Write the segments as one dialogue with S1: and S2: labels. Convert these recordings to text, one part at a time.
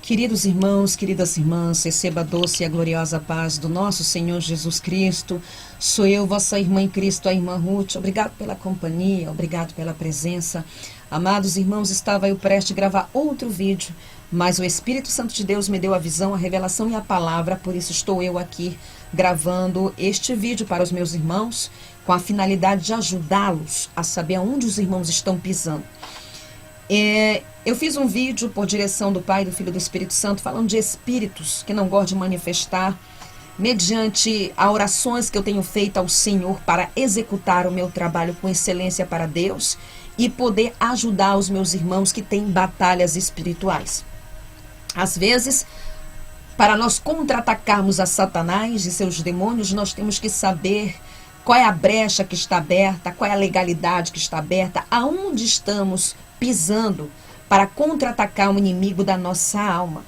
S1: Queridos irmãos, queridas irmãs, receba a doce e a gloriosa paz do nosso Senhor Jesus Cristo. Sou eu, vossa irmã em Cristo, a irmã Ruth. Obrigado pela companhia, obrigado pela presença. Amados irmãos, estava eu prestes a gravar outro vídeo, mas o Espírito Santo de Deus me deu a visão, a revelação e a palavra, por isso estou eu aqui gravando este vídeo para os meus irmãos, com a finalidade de ajudá-los a saber aonde os irmãos estão pisando. Eu fiz um vídeo por direção do Pai, do Filho e do Espírito Santo, falando de espíritos que não gostam de manifestar, mediante as orações que eu tenho feito ao Senhor para executar o meu trabalho com excelência para Deus e poder ajudar os meus irmãos que têm batalhas espirituais. Às vezes, para nós contra-atacarmos a Satanás e seus demônios, nós temos que saber qual é a brecha que está aberta, qual é a legalidade que está aberta, aonde estamos pisando para contra-atacar o inimigo da nossa alma.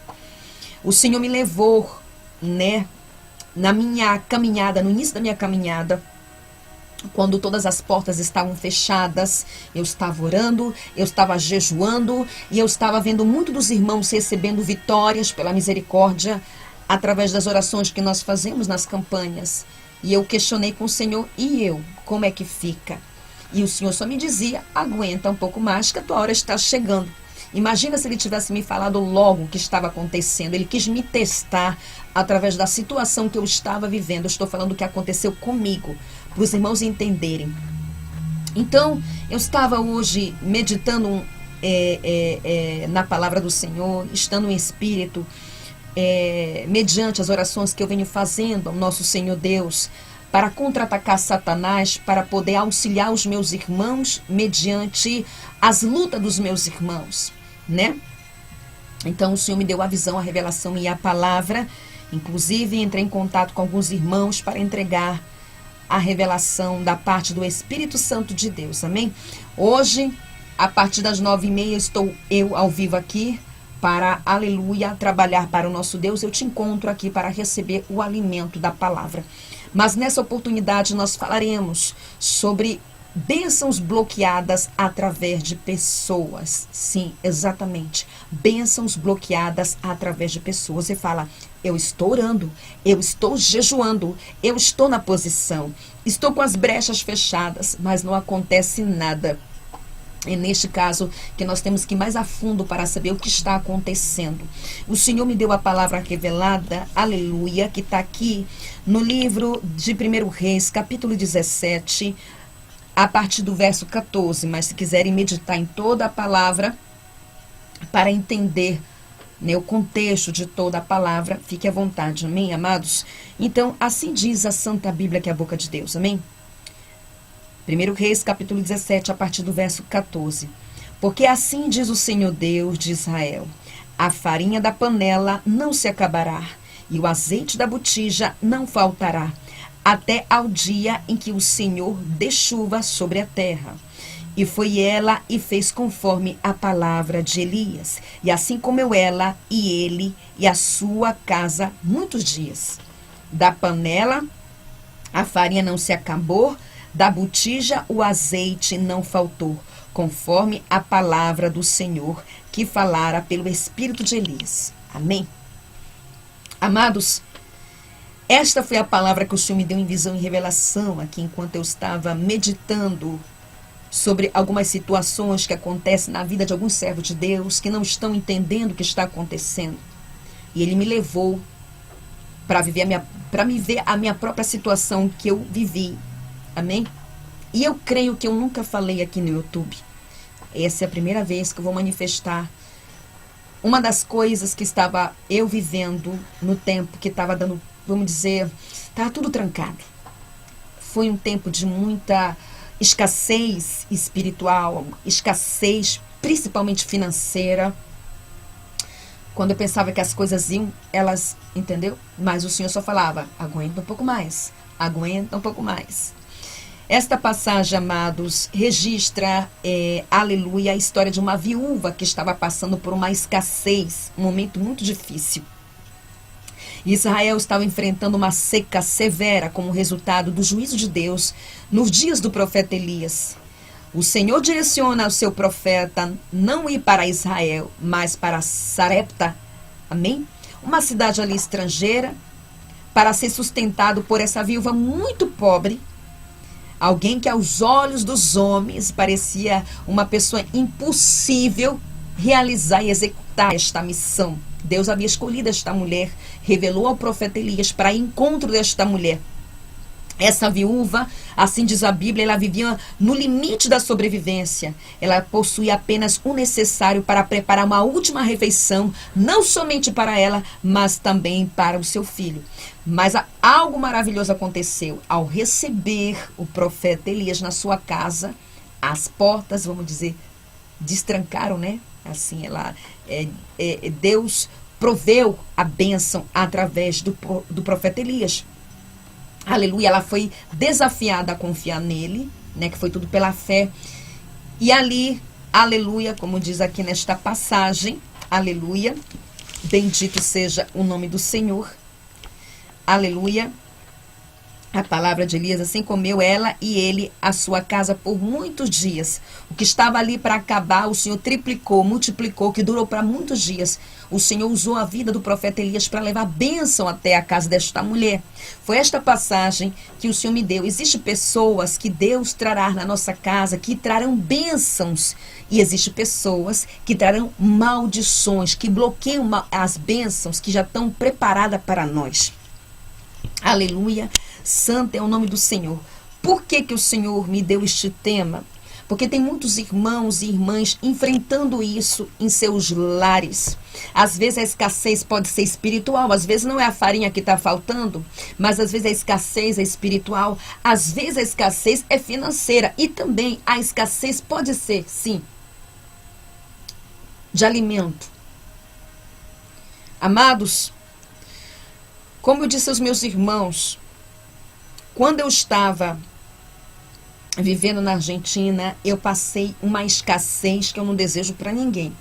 S1: O Senhor me levou, na minha caminhada, no início da minha caminhada, quando todas as portas estavam fechadas, eu estava orando, eu estava jejuando e eu estava vendo muitos dos irmãos recebendo vitórias pela misericórdia através das orações que nós fazemos nas campanhas. E eu questionei com o Senhor, e eu, como é que fica? E o Senhor só me dizia, aguenta um pouco mais que a tua hora está chegando. Imagina se ele tivesse me falado logo o que estava acontecendo. Ele quis me testar através da situação que eu estava vivendo. Eu estou falando o que aconteceu comigo, para os irmãos entenderem. Então, eu estava hoje meditando na palavra do Senhor, estando em espírito, mediante as orações que eu venho fazendo ao nosso Senhor Deus, para contra-atacar Satanás, para poder auxiliar os meus irmãos mediante as lutas dos meus irmãos, Então o Senhor me deu a visão, a revelação e a palavra. Inclusive entrei em contato com alguns irmãos para entregar a revelação da parte do Espírito Santo de Deus, amém? Hoje, a partir das 9h30, estou eu ao vivo aqui para, aleluia, trabalhar para o nosso Deus. Eu te encontro aqui para receber o alimento da palavra. Mas nessa oportunidade nós falaremos sobre bênçãos bloqueadas através de pessoas. Sim, exatamente. Bênçãos bloqueadas através de pessoas. Você fala, eu estou orando, eu estou jejuando, eu estou na posição, estou com as brechas fechadas, mas não acontece nada. É neste caso que nós temos que ir mais a fundo para saber o que está acontecendo. O Senhor me deu a palavra revelada, aleluia, que está aqui no livro de 1 Reis, capítulo 17, a partir do verso 14. Mas se quiserem meditar em toda a palavra, para entender o contexto de toda a palavra, fique à vontade, amém, amados? Então, assim diz a Santa Bíblia, que é a boca de Deus, amém? 1 Reis, capítulo 17, a partir do verso 14. Porque assim diz o Senhor Deus de Israel: a farinha da panela não se acabará, e o azeite da botija não faltará, até ao dia em que o Senhor dê chuva sobre a terra. E foi ela e fez conforme a palavra de Elias, e assim comeu ela e ele e a sua casa muitos dias. Da panela a farinha não se acabou, da botija o azeite não faltou, conforme a palavra do Senhor que falara pelo Espírito de Elias. Amém? Amados, esta foi a palavra que o Senhor me deu em visão e revelação aqui enquanto eu estava meditando sobre algumas situações que acontecem na vida de alguns servos de Deus que não estão entendendo o que está acontecendo. E Ele me levou para me ver a minha própria situação que eu vivi. Amém? E eu creio que eu nunca falei aqui no YouTube. Essa é a primeira vez que eu vou manifestar uma das coisas que estava eu vivendo no tempo que estava dando, vamos dizer, estava tudo trancado. Foi um tempo de muita escassez espiritual, escassez principalmente financeira. Quando eu pensava que as coisas iam, elas, entendeu? Mas o Senhor só falava, aguenta um pouco mais, aguenta um pouco mais. Esta passagem, amados, registra, aleluia, a história de uma viúva que estava passando por uma escassez, um momento muito difícil. Israel estava enfrentando uma seca severa como resultado do juízo de Deus nos dias do profeta Elias. O Senhor direciona ao seu profeta não ir para Israel, mas para Sarepta, Amém? Uma cidade ali estrangeira, para ser sustentado por essa viúva muito pobre, alguém que aos olhos dos homens parecia uma pessoa impossível realizar e executar esta missão. Deus havia escolhido esta mulher, revelou ao profeta Elias para encontro desta mulher. Essa viúva, assim diz a Bíblia, ela vivia no limite da sobrevivência. Ela possuía apenas o necessário para preparar uma última refeição, não somente para ela, mas também para o seu filho. Mas algo maravilhoso aconteceu. Ao receber o profeta Elias na sua casa, as portas, vamos dizer, destrancaram, né? Assim, Deus proveu a bênção através do profeta Elias. Aleluia, ela foi desafiada a confiar nele, né, que foi tudo pela fé. E ali, aleluia, como diz aqui nesta passagem, aleluia, bendito seja o nome do Senhor, aleluia. A palavra de Elias, assim comeu ela e ele a sua casa por muitos dias. O que estava ali para acabar, o Senhor triplicou, multiplicou, que durou para muitos dias. O Senhor usou a vida do profeta Elias para levar bênção até a casa desta mulher. Foi esta passagem que o Senhor me deu. Existem pessoas que Deus trará na nossa casa, que trarão bênçãos. E existem pessoas que trarão maldições, que bloqueiam as bênçãos que já estão preparadas para nós. Aleluia. Santo é o nome do Senhor. Por que o Senhor me deu este tema? Porque tem muitos irmãos e irmãs enfrentando isso em seus lares. Às vezes a escassez pode ser espiritual, às vezes não é a farinha que está faltando, mas às vezes a escassez é espiritual, às vezes a escassez é financeira e também a escassez pode ser, sim, de alimento. Amados, como eu disse aos meus irmãos, quando eu estava vivendo na Argentina, eu passei uma escassez que eu não desejo para ninguém.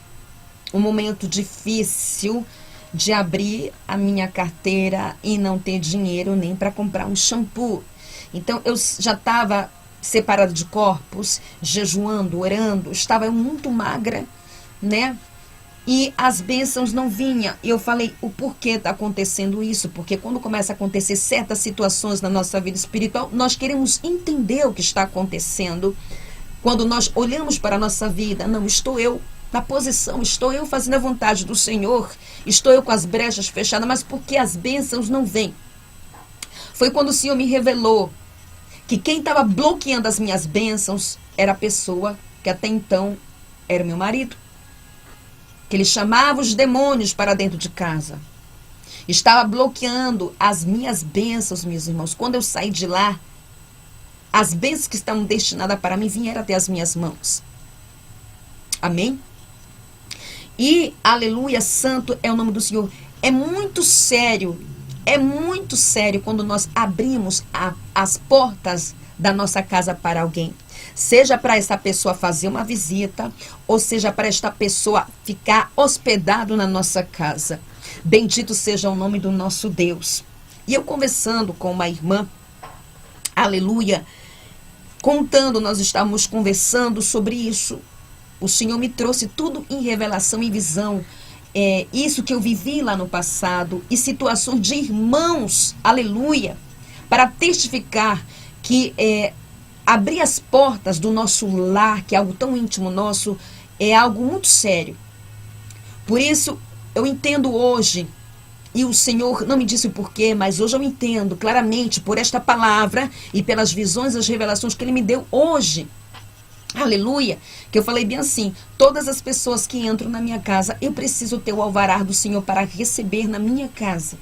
S1: Um momento difícil de abrir a minha carteira e não ter dinheiro nem para comprar um shampoo. Então, eu já estava separada de corpos, jejuando, orando, estava muito magra, né? E as bênçãos não vinham. E eu falei, o porquê está acontecendo isso? Porque quando começa a acontecer certas situações na nossa vida espiritual, nós queremos entender o que está acontecendo. Quando nós olhamos para a nossa vida, não, estou eu na posição, estou eu fazendo a vontade do Senhor, estou eu com as brechas fechadas, mas por que as bênçãos não vêm? Foi quando o Senhor me revelou que quem estava bloqueando as minhas bênçãos era a pessoa que até então era meu marido. Que ele chamava os demônios para dentro de casa. Estava bloqueando as minhas bênçãos, meus irmãos. Quando eu saí de lá, as bênçãos que estavam destinadas para mim vieram até as minhas mãos. Amém? E, aleluia, santo é o nome do Senhor. É muito sério quando nós abrimos as portas da nossa casa para alguém. Seja para essa pessoa fazer uma visita, ou seja para esta pessoa ficar hospedado na nossa casa. Bendito seja o nome do nosso Deus. E eu conversando com uma irmã, aleluia, nós estávamos conversando sobre isso. O Senhor me trouxe tudo em revelação e visão. Isso que eu vivi lá no passado e situações de irmãos, aleluia, para testificar que abrir as portas do nosso lar, que é algo tão íntimo nosso, é algo muito sério. Por isso, eu entendo hoje, e o Senhor não me disse o porquê, mas hoje eu entendo claramente por esta palavra e pelas visões, as revelações que Ele me deu hoje. Aleluia, que eu falei bem assim, todas as pessoas que entram na minha casa, eu preciso ter o alvará do Senhor para receber na minha casa.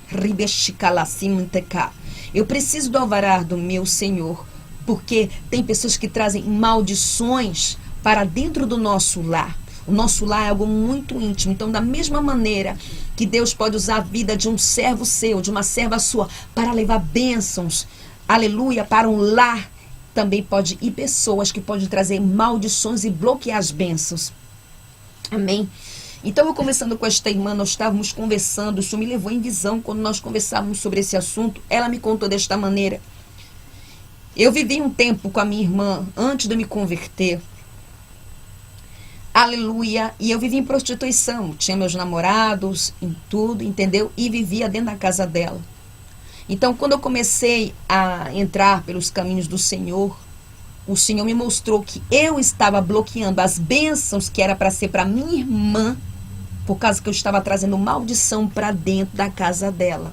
S1: Eu preciso do alvará do meu Senhor, porque tem pessoas que trazem maldições para dentro do nosso lar. O nosso lar é algo muito íntimo. Então, da mesma maneira que Deus pode usar a vida de um servo seu, de uma serva sua, para levar bênçãos, aleluia, para um lar, também pode ir pessoas que podem trazer maldições e bloquear as bênçãos. Amém? Então, eu conversando com esta irmã, nós estávamos conversando, isso me levou em visão, quando nós conversávamos sobre esse assunto, ela me contou desta maneira. Eu vivi um tempo com a minha irmã, antes de me converter. aleluia, e eu vivia em prostituição, tinha meus namorados, em tudo, entendeu? E vivia dentro da casa dela. Então, quando eu comecei a entrar pelos caminhos do Senhor, o Senhor me mostrou que eu estava bloqueando as bênçãos que era para ser para minha irmã, por causa que eu estava trazendo maldição para dentro da casa dela.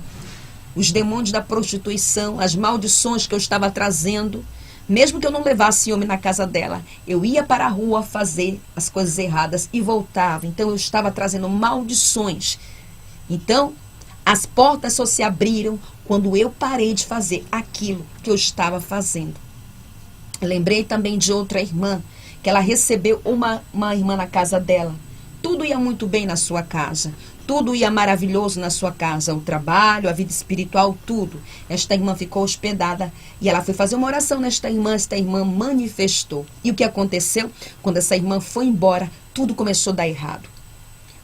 S1: Os demônios da prostituição, as maldições que eu estava trazendo, mesmo que eu não levasse homem na casa dela, eu ia para a rua fazer as coisas erradas e voltava. Então eu estava trazendo maldições. Então, as portas só se abriram quando eu parei de fazer aquilo que eu estava fazendo. Lembrei também de outra irmã, que ela recebeu uma irmã na casa dela. Tudo ia muito bem na sua casa. Tudo ia maravilhoso na sua casa. O trabalho, a vida espiritual, tudo. Esta irmã ficou hospedada e ela foi fazer uma oração nesta irmã. Esta irmã manifestou. E o que aconteceu? Quando essa irmã foi embora, tudo começou a dar errado.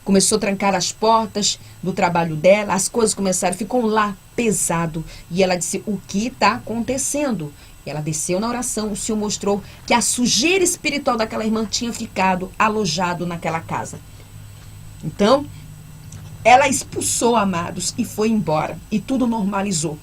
S1: Começou a trancar as portas do trabalho dela. As coisas começaram, ficou lá pesado. E ela disse, o que está acontecendo? Ela desceu na oração, o Senhor mostrou que a sujeira espiritual daquela irmã tinha ficado alojado naquela casa. Então, ela expulsou, amados, e foi embora. E tudo normalizou.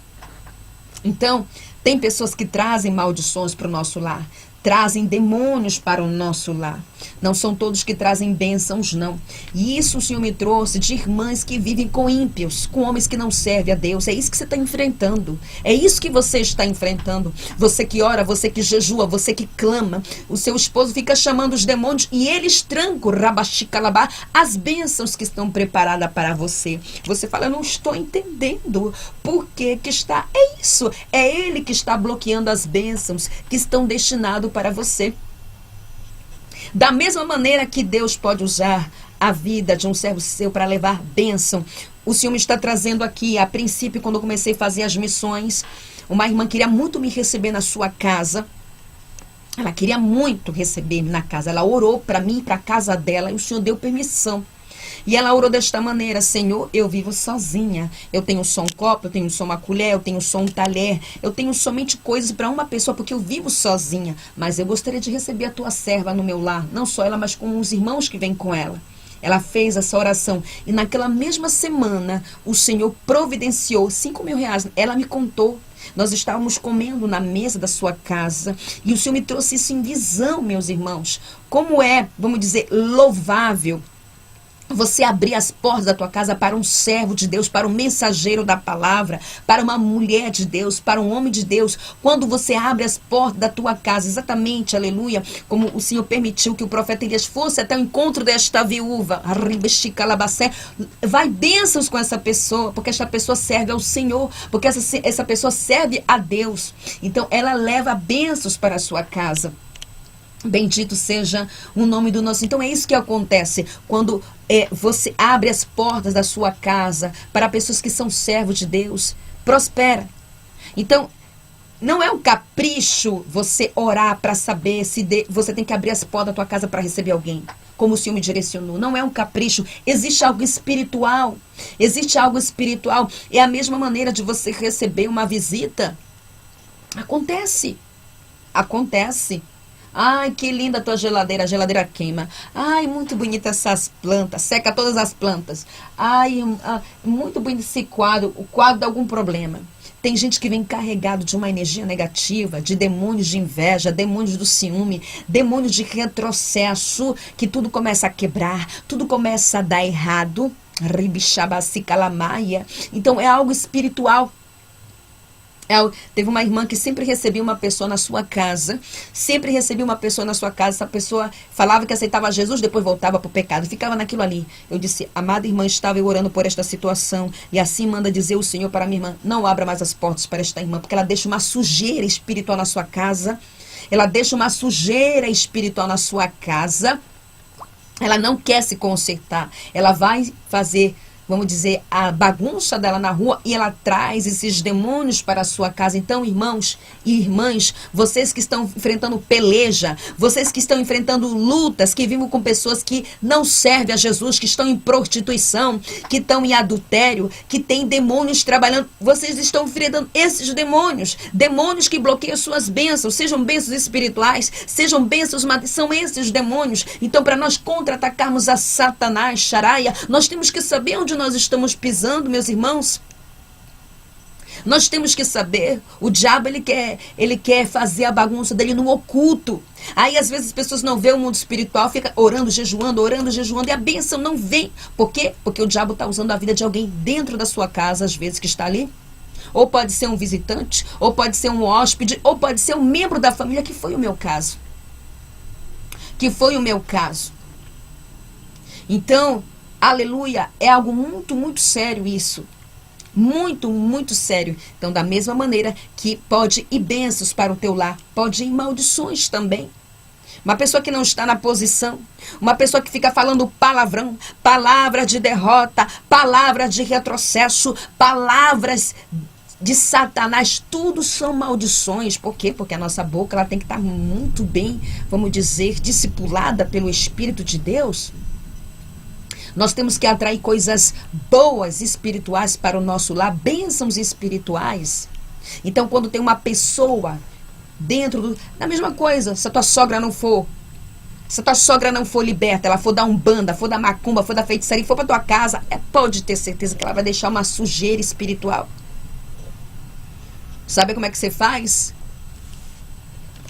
S1: Então, tem pessoas que trazem maldições para o nosso lar. Trazem demônios para o nosso lar. Não são todos que trazem bênçãos, não. E isso o Senhor me trouxe de irmãs que vivem com ímpios, com homens que não servem a Deus. É isso que você está enfrentando. É isso que você está enfrentando. Você que ora, você que jejua, você que clama. O seu esposo fica chamando os demônios e eles trancam, rabachicalabá, as bênçãos que estão preparadas para você. Você fala, eu não estou entendendo. Por que que está? É isso. É ele que está bloqueando as bênçãos que estão destinadas para você. Da mesma maneira que Deus pode usar a vida de um servo seu para levar bênção, o Senhor me está trazendo aqui, a princípio, quando eu comecei a fazer as missões, uma irmã queria muito me receber na sua casa. Ela queria muito receber-me na casa. Ela orou para mim, para a casa dela, e o Senhor deu permissão. E ela orou desta maneira, Senhor, eu vivo sozinha. Eu tenho só um copo, eu tenho só uma colher, eu tenho só um talher. Eu tenho somente coisas para uma pessoa, porque eu vivo sozinha. Mas eu gostaria de receber a tua serva no meu lar. Não só ela, mas com os irmãos que vêm com ela. Ela fez essa oração. E naquela mesma semana, o Senhor providenciou 5 mil reais. Ela me contou. Nós estávamos comendo na mesa da sua casa. E o Senhor me trouxe isso em visão, meus irmãos. Como é, vamos dizer, louvável você abrir as portas da tua casa para um servo de Deus, para um mensageiro da palavra, para uma mulher de Deus, para um homem de Deus. Quando você abre as portas da tua casa, exatamente, aleluia, como o Senhor permitiu que o profeta Elias fosse até o encontro desta viúva, vai bênçãos com essa pessoa, porque essa pessoa serve ao Senhor, porque essa pessoa serve a Deus. Então, ela leva bênçãos para a sua casa. Bendito seja o nome do nosso. Então é isso que acontece quando você abre as portas da sua casa para pessoas que são servos de Deus. Prospera. Então, não é um capricho você orar para saber se você tem que abrir as portas da tua casa para receber alguém, como o Senhor me direcionou. Não é um capricho. Existe algo espiritual. Existe algo espiritual. É a mesma maneira de você receber uma visita. Acontece. Acontece. Ai, que linda a tua geladeira, a geladeira queima. Ai, muito bonita essas plantas, seca todas as plantas. Ai, muito bonito esse quadro, o quadro dá algum problema. Tem gente que vem carregado de uma energia negativa, de demônios de inveja, demônios do ciúme, demônios de retrocesso, que tudo começa a quebrar, tudo começa a dar errado. Então é algo espiritual. Teve uma irmã que sempre recebia uma pessoa na sua casa, essa pessoa falava que aceitava Jesus, depois voltava para o pecado, ficava naquilo ali. Eu disse, amada irmã, estava eu orando por esta situação, e assim manda dizer o Senhor para minha irmã, não abra mais as portas para esta irmã, porque ela deixa uma sujeira espiritual na sua casa, ela não quer se consertar, ela vai fazer vamos dizer, a bagunça dela na rua e ela traz esses demônios para a sua casa. Então, irmãos e irmãs, vocês que estão enfrentando peleja, vocês que estão enfrentando lutas, que vivem com pessoas que não servem a Jesus, que estão em prostituição, que estão em adultério, que tem demônios trabalhando, vocês estão enfrentando esses demônios, demônios que bloqueiam suas bênçãos, sejam bênçãos espirituais, sejam bênçãos materiais, são esses demônios. Então, para nós contra-atacarmos a Satanás, Xaraia, nós temos que saber onde nós estamos pisando, meus irmãos. Nós temos que saber, o diabo ele quer fazer a bagunça dele no oculto. Aí às vezes as pessoas não vê o mundo espiritual, fica orando, jejuando, e a bênção não vem. Por quê? Porque o diabo está usando a vida de alguém dentro da sua casa, às vezes que está ali. Ou pode ser um visitante, ou pode ser um hóspede, ou pode ser um membro da família, que foi o meu caso. Então, aleluia, é algo muito, muito sério isso. Muito, muito sério. Então, da mesma maneira que pode ir bênçãos para o teu lar, pode ir maldições também. Uma pessoa que não está na posição, uma pessoa que fica falando palavrão, palavra de derrota, palavra de retrocesso, palavras de Satanás, tudo são maldições. Por quê? Porque a nossa boca ela tem que estar muito bem, vamos dizer, discipulada pelo Espírito de Deus. Nós temos que atrair coisas boas espirituais para o nosso lar, bênçãos espirituais. Então, quando tem uma pessoa dentro da mesma coisa, se a tua sogra não for liberta, ela for da umbanda, for da macumba, for da feitiçaria, for para tua casa, pode ter certeza que ela vai deixar uma sujeira espiritual. Sabe como é que você faz?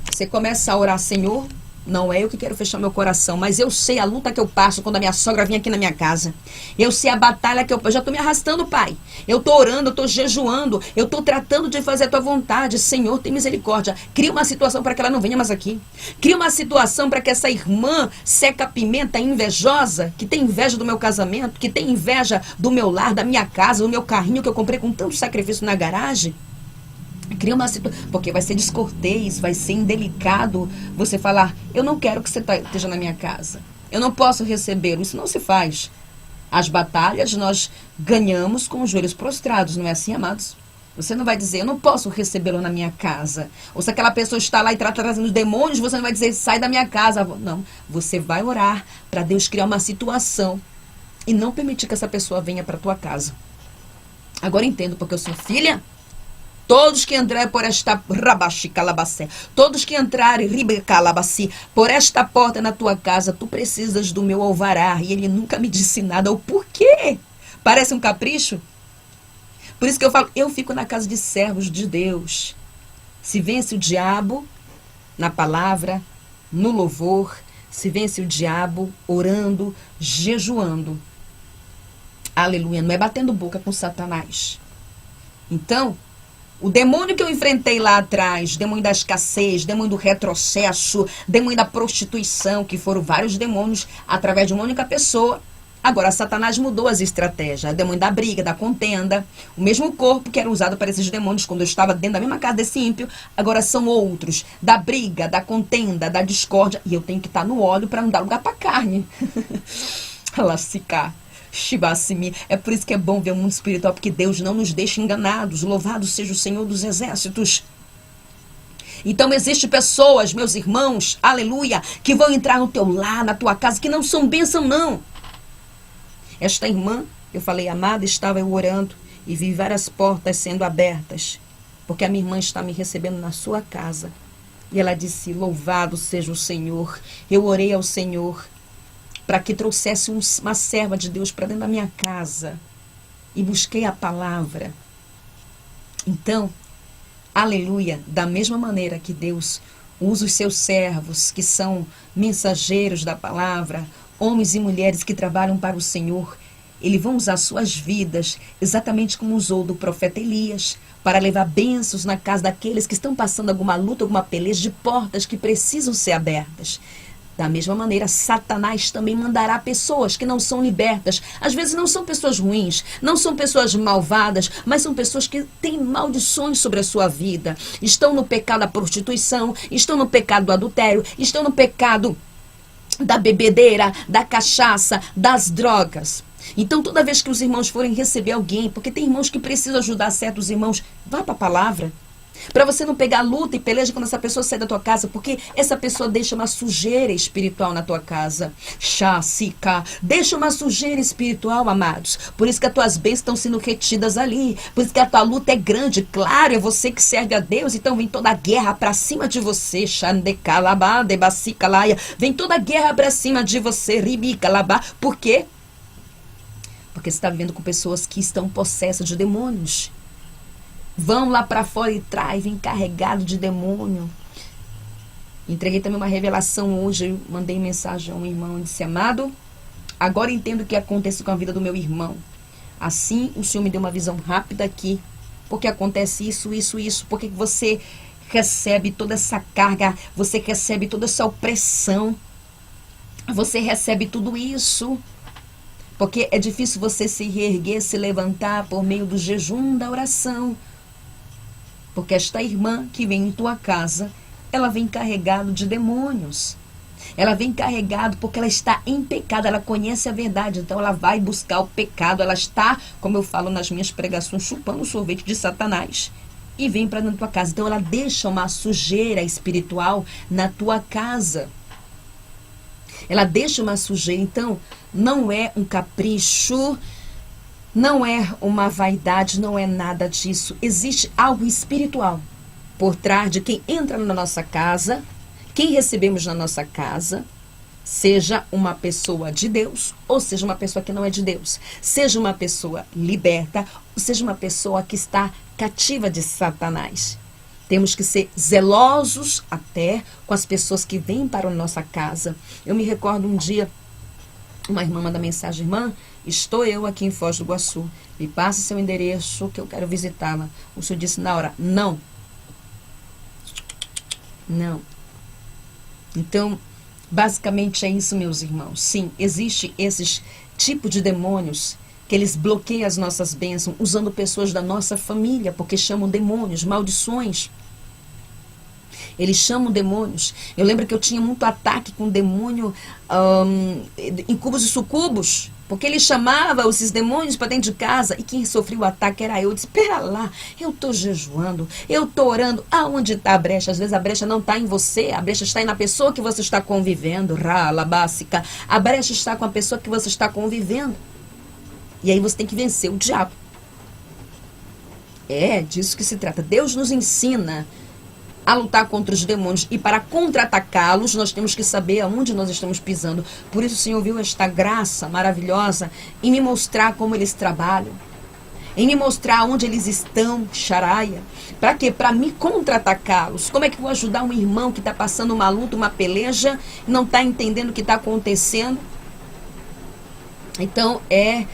S1: Você começa a orar: Senhor, não é eu que quero fechar meu coração, mas eu sei a luta que eu passo quando a minha sogra vem aqui na minha casa. Eu sei a batalha que eu já estou me arrastando, Pai. Eu estou orando, eu estou jejuando, eu estou tratando de fazer a tua vontade. Senhor, tem misericórdia. Cria uma situação para que ela não venha mais aqui. Cria uma situação para que essa irmã seca-pimenta, invejosa, que tem inveja do meu casamento, que tem inveja do meu lar, da minha casa, do meu carrinho que eu comprei com tanto sacrifício na garagem. Cria uma situação, porque vai ser descortês, vai ser indelicado você falar: eu não quero que você esteja na minha casa, eu não posso recebê-lo. Isso não se faz. As batalhas nós ganhamos com os joelhos prostrados, não é assim, amados? Você não vai dizer: eu não posso recebê-lo na minha casa. Ou se aquela pessoa está lá e está trazendo demônios, você não vai dizer: sai da minha casa. Não, você vai orar para Deus criar uma situação e não permitir que essa pessoa venha para a tua casa. Agora entendo, porque eu sou filha. Todos que entrarem por esta todos que entrarem por esta porta na tua casa, tu precisas do meu alvará. E ele nunca me disse nada. O porquê? Parece um capricho? Por isso que eu falo, eu fico na casa de servos de Deus. Se vence o diabo na palavra, no louvor, se vence o diabo orando, jejuando. Aleluia, não é batendo boca com Satanás. Então, o demônio que eu enfrentei lá atrás, demônio da escassez, demônio do retrocesso, demônio da prostituição, que foram vários demônios através de uma única pessoa. Agora, Satanás mudou as estratégias. O demônio da briga, da contenda, o mesmo corpo que era usado para esses demônios quando eu estava dentro da mesma casa desse ímpio, agora são outros. Da briga, da contenda, da discórdia. E eu tenho que estar no óleo para não dar lugar para carne. Lacicar. Shibassimi. É por isso que é bom ver o mundo espiritual, porque Deus não nos deixa enganados. Louvado seja o Senhor dos Exércitos. Então existem pessoas, meus irmãos, aleluia, que vão entrar no teu lar, na tua casa, que não são bênção, não. Esta irmã, eu falei, amada, estava eu orando e vi várias portas sendo abertas, porque a minha irmã está me recebendo na sua casa. E ela disse: louvado seja o Senhor. Eu orei ao Senhor para que trouxesse uma serva de Deus para dentro da minha casa. E busquei a palavra. Então, aleluia, da mesma maneira que Deus usa os seus servos, que são mensageiros da palavra, homens e mulheres que trabalham para o Senhor, Ele vai usar suas vidas, exatamente como usou do profeta Elias, para levar bênçãos na casa daqueles que estão passando alguma luta, alguma peleja, de portas que precisam ser abertas. Da mesma maneira, Satanás também mandará pessoas que não são libertas. Às vezes não são pessoas ruins, não são pessoas malvadas, mas são pessoas que têm maldições sobre a sua vida. Estão no pecado da prostituição, estão no pecado do adultério, estão no pecado da bebedeira, da cachaça, das drogas. Então, toda vez que os irmãos forem receber alguém, porque tem irmãos que precisam ajudar certos irmãos, vá para a palavra. Para você não pegar luta e peleja quando essa pessoa sai da tua casa, porque essa pessoa deixa uma sujeira espiritual na tua casa. Chá, sica, deixa uma sujeira espiritual, amados. Por isso que as tuas bênçãos estão sendo retidas ali. Por isso que a tua luta é grande. Claro, é você que serve a Deus, então vem toda a guerra para cima de você. Vem toda a guerra para cima de você. Por quê? Porque você está vivendo com pessoas que estão possessas de demônios. Vão lá para fora e vem carregado de demônio. Entreguei também uma revelação hoje. Eu mandei mensagem a um irmão e disse: amado, agora entendo o que acontece com a vida do meu irmão. Assim, o Senhor me deu uma visão rápida aqui. Porque acontece isso. Porque você recebe toda essa carga, você recebe toda essa opressão. Você recebe tudo isso. Porque é difícil você se reerguer, se levantar por meio do jejum, da oração. Porque esta irmã que vem em tua casa, ela vem carregada de demônios. Ela vem carregada porque ela está em pecado, ela conhece a verdade, então ela vai buscar o pecado. Ela está, como eu falo nas minhas pregações, chupando o sorvete de Satanás. E vem para dentro da tua casa. Então ela deixa uma sujeira espiritual na tua casa. Ela deixa uma sujeira. Então não é um capricho, não é uma vaidade, não é nada disso. Existe algo espiritual por trás de quem entra na nossa casa, quem recebemos na nossa casa, seja uma pessoa de Deus ou seja uma pessoa que não é de Deus, seja uma pessoa liberta ou seja uma pessoa que está cativa de Satanás. Temos que ser zelosos até com as pessoas que vêm para a nossa casa. Eu me recordo um dia, uma irmã manda mensagem: irmã, estou eu aqui em Foz do Iguaçu, me passe seu endereço que eu quero visitá-la. O senhor disse na hora: não. Não. Então, basicamente é isso, meus irmãos. Sim, existe esses tipos de demônios que eles bloqueiam as nossas bênçãos usando pessoas da nossa família, porque chamam demônios, maldições. Eles chamam demônios. Eu lembro que eu tinha muito ataque com demônio incubos e sucubos, porque ele chamava esses demônios para dentro de casa e quem sofreu o ataque era eu. Eu disse: espera lá, eu estou jejuando, eu estou orando. Aonde está a brecha? Às vezes a brecha não está em você, a brecha está aí na pessoa que você está convivendo. Rala básica. A brecha está com a pessoa que você está convivendo. E aí você tem que vencer o diabo. É disso que se trata. Deus nos ensina a lutar contra os demônios. E para contra-atacá-los, nós temos que saber aonde nós estamos pisando. Por isso o Senhor viu esta graça maravilhosa em me mostrar como eles trabalham. Em me mostrar onde eles estão, xaraia. Para quê? Para me contra-atacá-los. Como é que eu vou ajudar um irmão que está passando uma luta, uma peleja, e não está entendendo o que está acontecendo? Então, é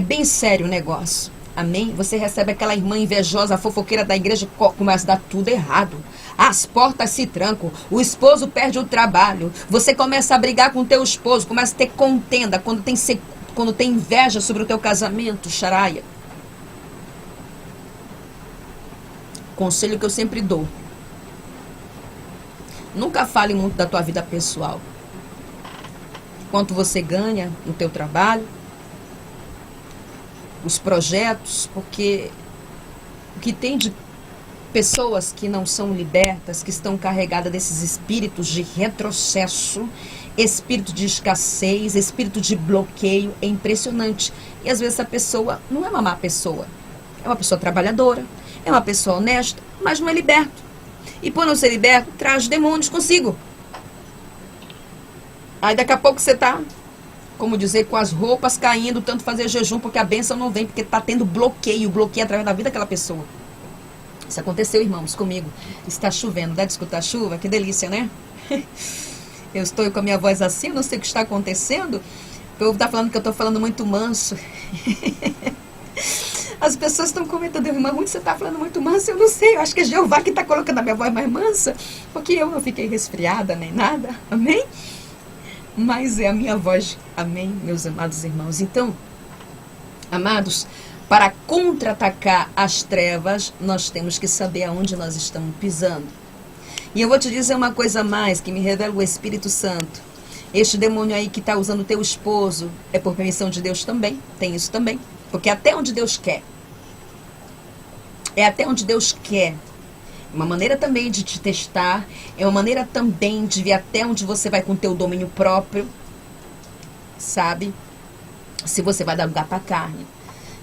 S1: bem sério o negócio. Amém? Você recebe aquela irmã invejosa, fofoqueira da igreja, começa a dar tudo errado. As portas se trancam, o esposo perde o trabalho, você começa a brigar com o teu esposo, começa a ter contenda, quando tem inveja sobre o teu casamento, xaraia. Conselho que eu sempre dou: nunca fale muito da tua vida pessoal. Quanto você ganha no teu trabalho, os projetos, porque o que tem de pessoas que não são libertas, que estão carregadas desses espíritos de retrocesso, espírito de escassez, espírito de bloqueio, é impressionante. E às vezes essa pessoa não é uma má pessoa, é uma pessoa trabalhadora, é uma pessoa honesta, mas não é liberto. E por não ser liberto, traz demônios consigo. Aí daqui a pouco você está, como dizer, com as roupas caindo, tanto fazer jejum, porque a bênção não vem, porque está tendo bloqueio através da vida daquela pessoa. Isso aconteceu, irmãos, comigo. Está chovendo, dá de escutar a chuva? Que delícia, né? Eu estou com a minha voz assim, eu não sei o que está acontecendo. O povo está falando que eu estou falando muito manso. As pessoas estão comentando: irmã, onde você está falando muito manso? Eu não sei, eu acho que é Jeová que está colocando a minha voz mais mansa, porque eu não fiquei resfriada nem nada, amém? Mas é a minha voz, amém, meus amados irmãos. Então, amados, para contra-atacar as trevas, nós temos que saber aonde nós estamos pisando. E eu vou te dizer uma coisa a mais que me revela o Espírito Santo. Este demônio aí que está usando o teu esposo é por permissão de Deus também. Tem isso também. Porque até onde Deus quer. É até onde Deus quer. Uma maneira também de te testar. É uma maneira também de ver até onde você vai com o teu domínio próprio. Sabe? Se você vai dar lugar para a carne.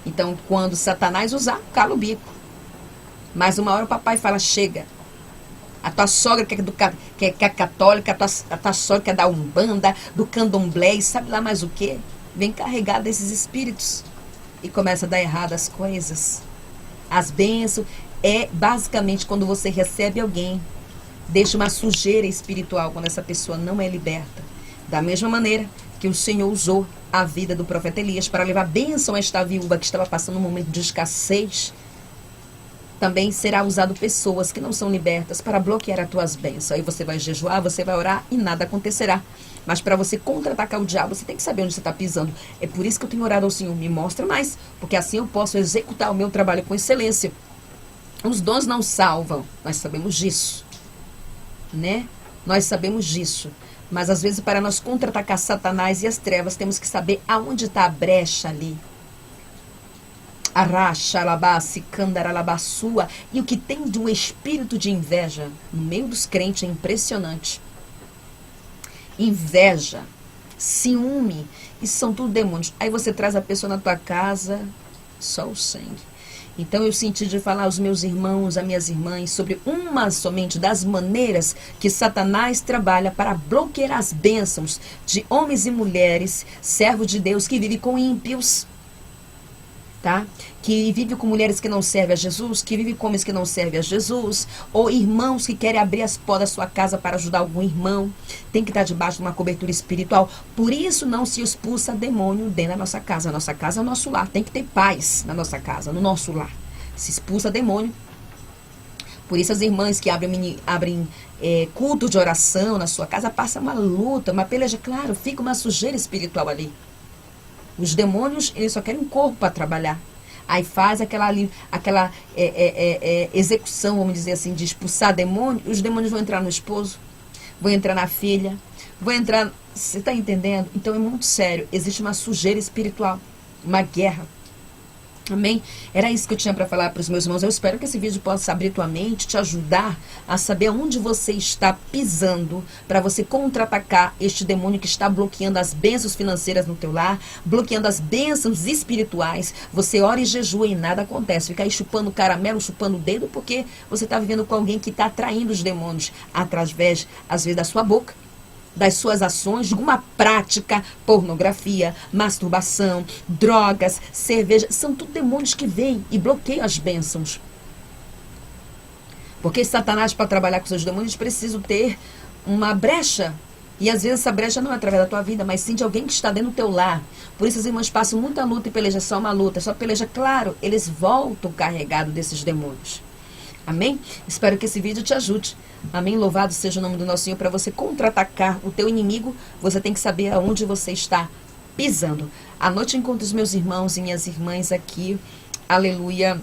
S1: Então, quando Satanás usar, cala o bico. Mas uma hora o papai fala, chega. A tua sogra que é católica, a tua sogra que é da Umbanda, do Candomblé, e sabe lá mais o quê? Vem carregar desses espíritos. E começa a dar errado as coisas. As bênçãos é basicamente quando você recebe alguém, deixa uma sujeira espiritual quando essa pessoa não é liberta. Da mesma maneira que o Senhor usou a vida do profeta Elias para levar bênção a esta viúva que estava passando um momento de escassez, também será usado pessoas que não são libertas para bloquear as tuas bênçãos. Aí você vai jejuar, você vai orar e nada acontecerá. Mas para você contra-atacar o diabo, você tem que saber onde você está pisando. É por isso que eu tenho orado ao Senhor, me mostra mais, porque assim eu posso executar o meu trabalho com excelência. Os dons não salvam, nós sabemos disso, né? Nós sabemos disso. Mas às vezes para nós contra-atacar Satanás e as trevas, temos que saber aonde está a brecha ali. E o que tem de um espírito de inveja no meio dos crentes é impressionante. Inveja, ciúme, isso são tudo demônios. Aí você traz a pessoa na tua casa, só o sangue. Então eu senti de falar aos meus irmãos, às minhas irmãs, sobre uma somente das maneiras que Satanás trabalha para bloquear as bênçãos de homens e mulheres, servos de Deus, que vivem com ímpios. Tá? Que vive com mulheres que não servem a Jesus, que vive com homens que não servem a Jesus, ou irmãos que querem abrir as portas da sua casa para ajudar algum irmão, tem que estar debaixo de uma cobertura espiritual. Por isso não se expulsa demônio dentro da nossa casa. A nossa casa é o nosso lar, tem que ter paz na nossa casa, no nosso lar. Se expulsa demônio. Por isso as irmãs que abrem culto de oração na sua casa, passam uma luta, uma peleja, claro, fica uma sujeira espiritual ali. Os demônios, eles só querem um corpo para trabalhar. Aí faz aquela execução, vamos dizer assim, de expulsar demônio. Os demônios vão entrar no esposo, vão entrar na filha, vão entrar... Você está entendendo? Então é muito sério. Existe uma sujeira espiritual, uma guerra. Amém? Era isso que eu tinha para falar para os meus irmãos. Eu espero que esse vídeo possa abrir tua mente, te ajudar a saber onde você está pisando para você contra-atacar este demônio que está bloqueando as bênçãos financeiras no teu lar, bloqueando as bênçãos espirituais. Você ora e jejua e nada acontece. Fica aí chupando caramelo, chupando o dedo, porque você está vivendo com alguém que está atraindo os demônios através, às vezes, da sua boca, das suas ações, de alguma prática, pornografia, masturbação, drogas, cerveja, são tudo demônios que vêm e bloqueiam as bênçãos. Porque Satanás, para trabalhar com seus demônios, precisa ter uma brecha. E às vezes essa brecha não é através da tua vida, mas sim de alguém que está dentro do teu lar. Por isso as irmãs passam muita luta e peleja, só uma luta, só peleja, claro, eles voltam carregados desses demônios. Amém? Espero que esse vídeo te ajude. Amém? Louvado seja o nome do nosso Senhor. Para você contra-atacar o teu inimigo, você tem que saber aonde você está pisando. À noite eu encontro os meus irmãos e minhas irmãs aqui, aleluia,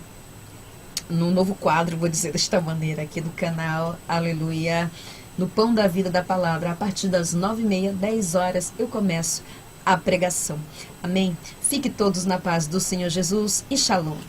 S1: no novo quadro, vou dizer desta maneira, aqui do canal, aleluia, no Pão da Vida da Palavra. A partir das 9h30, 10 horas, eu começo a pregação. Amém? Fique todos na paz do Senhor Jesus e Shalom.